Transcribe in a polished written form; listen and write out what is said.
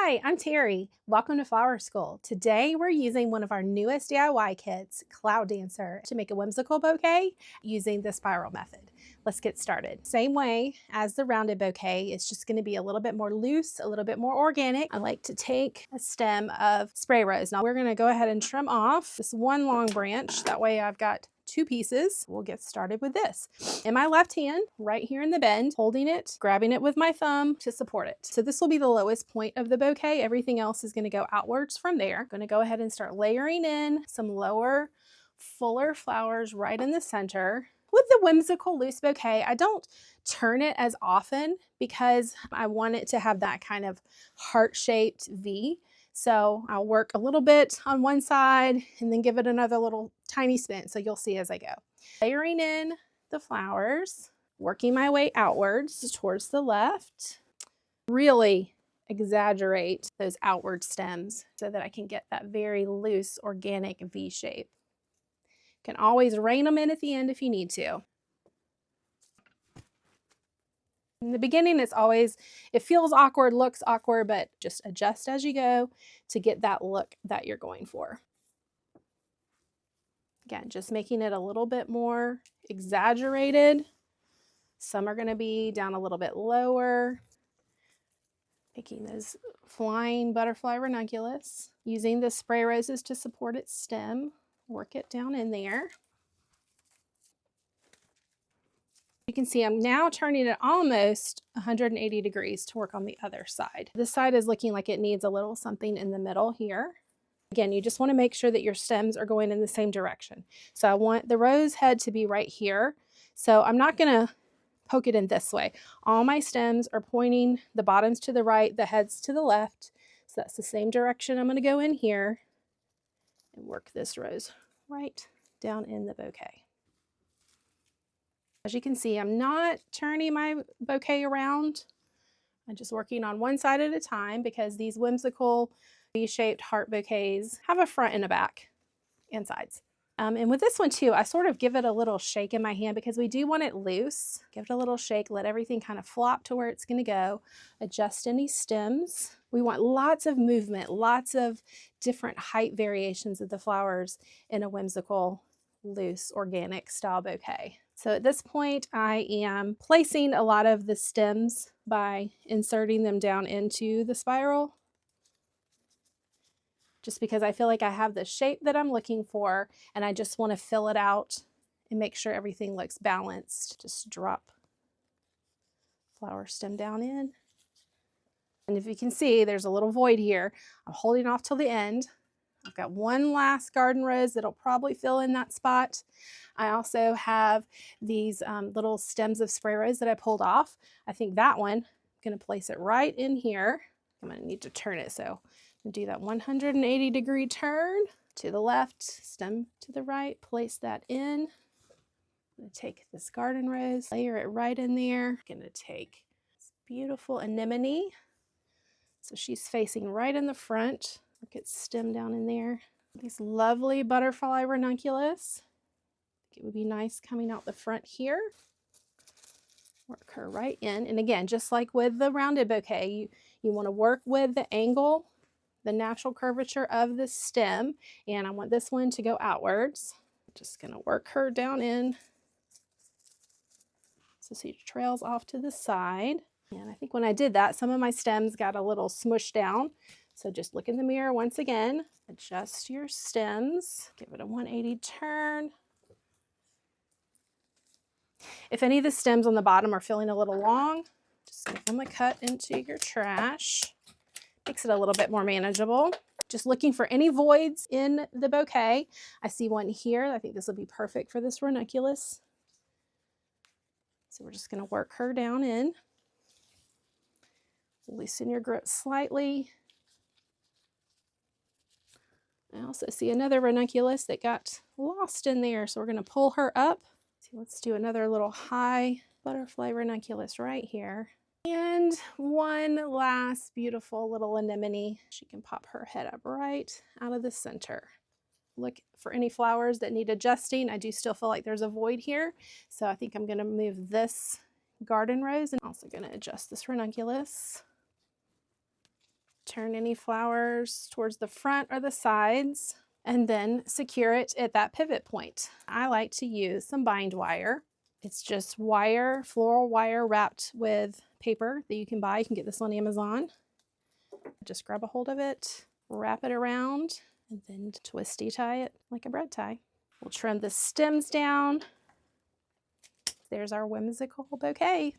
Hi, I'm Terry. Welcome to Flower School. Today we're using one of our newest DIY kits, Cloud Dancer, to make a whimsical bouquet using the spiral method. Let's get started. Same way as the rounded bouquet, it's just going to be a little bit more loose, a little bit more organic. I like to take a stem of spray rose. Now we're going to go ahead and trim off this one long branch. That way I've got two pieces. We'll get started with this. In my left hand, right here in the bend, holding it, grabbing it with my thumb to support it. So this will be the lowest point of the bouquet. Everything else is going to go outwards from there. I'm going to go ahead and start layering in some lower, fuller flowers right in the center. With the whimsical loose bouquet, I don't turn it as often because I want it to have that kind of heart-shaped V. So I'll work a little bit on one side and then give it another little tiny spin. So you'll see as I go. Layering in the flowers, working my way outwards towards the left. Really exaggerate those outward stems so that I can get that very loose, organic V shape. You can always rein them in at the end if you need to. In the beginning, it feels awkward, looks awkward, but just adjust as you go to get that look that you're going for. Again, just making it a little bit more exaggerated. Some are going to be down a little bit lower. Making those flying butterfly ranunculus. Using the spray roses to support its stem. Work it down in there. You can see I'm now turning it almost 180 degrees to work on the other side. This side is looking like it needs a little something in the middle here. Again, you just want to make sure that your stems are going in the same direction. So I want the rose head to be right here. So I'm not going to poke it in this way. All my stems are pointing, the bottoms to the right, the heads to the left. So that's the same direction I'm going to go in here and work this rose right down in the bouquet. As you can see, I'm not turning my bouquet around. I'm just working on one side at a time because these whimsical V-shaped heart bouquets have a front and a back and sides. And with this one too, I sort of give it a little shake in my hand because we do want it loose. Give it a little shake, let everything kind of flop to where it's going to go. Adjust any stems. We want lots of movement, lots of different height variations of the flowers in a whimsical, loose, organic style bouquet. So at this point, I am placing a lot of the stems by inserting them down into the spiral. Just because I feel like I have the shape that I'm looking for and I just want to fill it out and make sure everything looks balanced. Just drop flower stem down in. And if you can see, there's a little void here. I'm holding off till the end. I've got one last garden rose that'll probably fill in that spot. I also have these little stems of spray rose that I pulled off. I think that one, I'm going to place it right in here. I'm going to need to turn it, so I'm going to do that 180 degree turn to the left, stem to the right, place that in. I'm going to take this garden rose, layer it right in there. I'm going to take this beautiful anemone. So she's facing right in the front. Work its stem down in there. These lovely butterfly ranunculus. It would be nice coming out the front here. Work her right in. And again, just like with the rounded bouquet, you want to work with the angle, the natural curvature of the stem. And I want this one to go outwards. Just going to work her down in. So she trails off to the side. And I think when I did that, some of my stems got a little smushed down. So just look in the mirror once again, adjust your stems, give it a 180 turn. If any of the stems on the bottom are feeling a little long, just give them a cut into your trash. Makes it a little bit more manageable. Just looking for any voids in the bouquet. I see one here. I think this will be perfect for this ranunculus. So we're just going to work her down in. Loosen your grip slightly. I also see another ranunculus that got lost in there, so we're going to pull her up. So let's do another little high butterfly ranunculus right here. And one last beautiful little anemone. She can pop her head up right out of the center. Look for any flowers that need adjusting. I do still feel like there's a void here, so I think I'm going to move this garden rose and also going to adjust this ranunculus. Turn any flowers towards the front or the sides, and then secure it at that pivot point. I like to use some bind wire. It's just wire, floral wire wrapped with paper that you can buy. You can get this on Amazon. Just grab a hold of it, wrap it around, and then twisty tie it like a bread tie. We'll trim the stems down. There's our whimsical bouquet.